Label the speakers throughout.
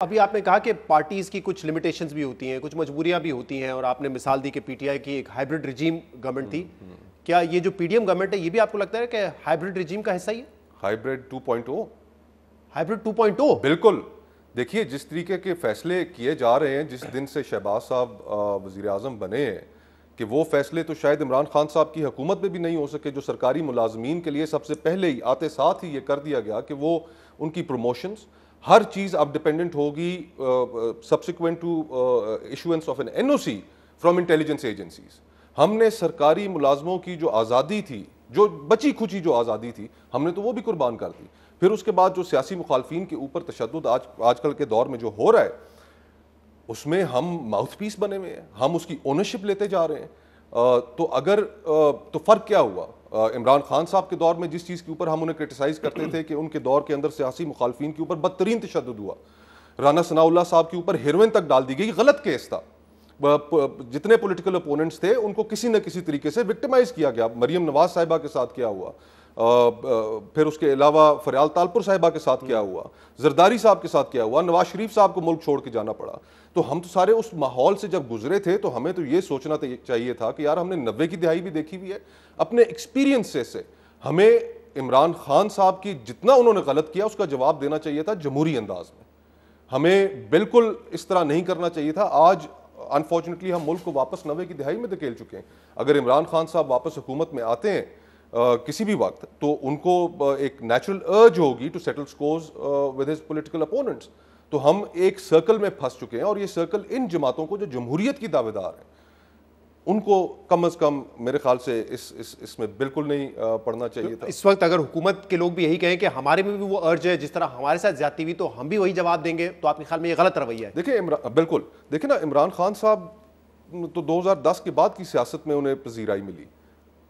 Speaker 1: ابھی آپ نے کہا کہ پارٹیز کی کچھ لمیٹیشنز بھی ہوتی ہیں، کچھ مجبوریاں بھی ہوتی ہیں، اور آپ نے مثال دی کہ پی ٹی آئی کی ایک ہائیبرڈ رجیم گورنمنٹ تھی. کیا یہ جو پی ڈی ایم گورنمنٹ ہے یہ بھی آپ کو لگتا ہے کہ ہائیبرڈ رجیم کا حصہ ہی ہے؟
Speaker 2: ہائیبرڈ 2.0
Speaker 1: ہائیبرڈ 2.0
Speaker 2: بالکل. دیکھیے جس طریقے کے فیصلے کیے جا رہے ہیں، جس دن سے شہباز صاحب وزیر اعظم بنے ہیں، کہ وہ فیصلے تو شاید عمران خان صاحب کی حکومت میں بھی نہیں ہو سکے. جو سرکاری ملازمین کے لیے سب سے پہلے ہی آتے ساتھ ہی یہ کر دیا گیا کہ وہ ان کی پروموشنز ہر چیز اب ڈپینڈنٹ ہوگی subsequent to issuance of an N O C from intelligence agencies. ہم نے سرکاری ملازموں کی جو آزادی تھی، جو بچی کھچی جو آزادی تھی، ہم نے تو وہ بھی قربان کر دی. پھر اس کے بعد جو سیاسی مخالفین کے اوپر تشدد آج کل کے دور میں جو ہو رہا ہے، اس میں ہم ماؤتھ پیس بنے ہوئے ہیں، ہم اس کی اونرشپ لیتے جا رہے ہیں. تو فرق کیا ہوا؟ عمران خان صاحب کے دور میں جس چیز کے اوپر ہم انہیں کرٹیسائز کرتے تھے کہ ان کے دور کے اندر سیاسی مخالفین کے اوپر بدترین تشدد ہوا. رانا ثناء اللہ صاحب کے اوپر ہیروئن تک ڈال دی گئی، غلط کیس تھا. جتنے پولیٹیکل اپوننٹس تھے ان کو کسی نہ کسی طریقے سے وکٹمائز کیا گیا. مریم نواز صاحبہ کے ساتھ کیا ہوا، پھر اس کے علاوہ فریال تالپور صاحبہ کے ساتھ کیا ہوا، زرداری صاحب کے ساتھ کیا ہوا، نواز شریف صاحب کو ملک چھوڑ کے جانا پڑا. تو ہم تو سارے اس ماحول سے جب گزرے تھے تو ہمیں تو یہ سوچنا چاہیے تھا کہ یار ہم نے 90 کی دہائی بھی دیکھی ہوئی ہے. اپنے ایکسپیرینس سے ہمیں عمران خان صاحب کی جتنا انہوں نے غلط کیا اس کا جواب دینا چاہیے تھا جمہوری انداز میں. ہمیں بالکل اس طرح نہیں کرنا چاہیے تھا. آج انفارچونیٹلی ہم ملک کو واپس 90 کی دہائی میں دھکیل چکے ہیں. اگر عمران خان صاحب واپس حکومت میں آتے ہیں کسی بھی وقت، تو ان کو ایک نیچرل ارج ہوگی to settle scores with his political opponents. تو ہم ایک سرکل میں پھنس چکے ہیں، اور یہ سرکل ان جماعتوں کو جو جمہوریت کی دعوے دار ہیں ان کو کم از کم میرے خیال سے اس میں بالکل نہیں پڑنا چاہیے تھا.
Speaker 1: اس وقت اگر حکومت کے لوگ بھی یہی کہیں کہ ہمارے میں بھی وہ ارج ہے، جس طرح ہمارے ساتھ زیادتی ہوئی تو ہم بھی وہی جواب دیں گے، تو آپ کے خیال میں یہ غلط رویہ ہے؟
Speaker 2: دیکھیں بالکل، دیکھیں نا، عمران خان صاحب تو 2010 کے بعد کی سیاست میں انہیں پذیرائی ملی.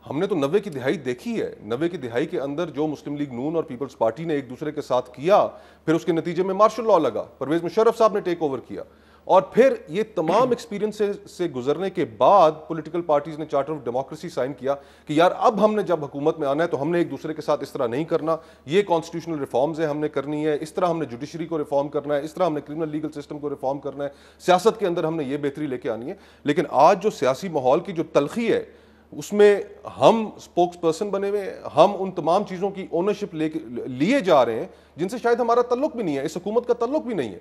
Speaker 2: ہم نے تو 90 کی دہائی دیکھی ہے. 90 کی دہائی کے اندر جو مسلم لیگ نون اور پیپلز پارٹی نے ایک دوسرے کے ساتھ کیا، پھر اس کے نتیجے میں مارشل لاء لگا، پرویز مشرف صاحب نے ٹیک اوور کیا، اور پھر یہ تمام ایکسپیرینس سے گزرنے کے بعد پولیٹیکل پارٹیز نے چارٹر آف ڈیموکریسی سائن کیا کہ یار اب ہم نے جب حکومت میں آنا ہے تو ہم نے ایک دوسرے کے ساتھ اس طرح نہیں کرنا. یہ کانسٹیٹیوشنل ریفارمز ہیں ہم نے کرنی ہے، اس طرح ہم نے جوڈیشری کو ریفارم کرنا ہے، اس طرح ہم نے کرمنل لیگل سسٹم کو ریفارم کرنا ہے، سیاست کے اندر ہم نے یہ بہتری لے کے آنی ہے. لیکن آج جو سیاسی ماحول کی جو تلخی ہے اس میں ہم سپوکس پرسن بنے ہوئے ہیں. ہم ان تمام چیزوں کی اونرشپ لیے جا رہے ہیں جن سے شاید ہمارا تعلق بھی نہیں ہے، اس حکومت کا تعلق بھی نہیں ہے.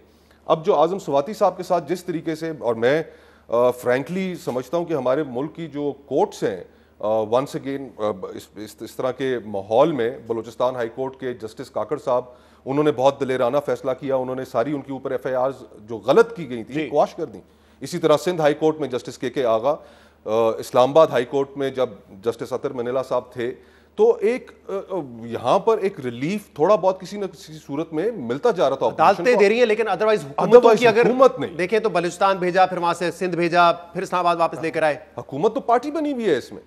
Speaker 2: اب جو اعظم سواتی صاحب کے ساتھ جس طریقے سے، اور میں فرینکلی سمجھتا ہوں کہ ہمارے ملک کی جو کورٹس ہیں ونس اگین اس طرح کے ماحول میں، بلوچستان ہائی کورٹ کے جسٹس کاکڑ صاحب، انہوں نے بہت دلیرانہ فیصلہ کیا. انہوں نے ساری ان کے اوپر ایف آئی آرز جو غلط کی گئی تھی قواش کر دیں. اسی طرح سندھ ہائی کورٹ میں جسٹس کے آغا، اسلام آباد ہائی کورٹ میں جب جسٹس عطر منیلا صاحب تھے، تو ایک یہاں پر ایک ریلیف تھوڑا بہت کسی نہ کسی صورت میں ملتا جا رہا تھا.
Speaker 1: عدالتیں دے رہی ہیں، لیکن ادروائز حکومتوں کی اگر
Speaker 2: حکومت نہیں
Speaker 1: دیکھیں تو بلوچستان بھیجا، پھر وہاں سے سندھ بھیجا، پھر اسلام آباد واپس لے کر آئے.
Speaker 2: حکومت تو پارٹی بنی ہوئی ہے اس میں.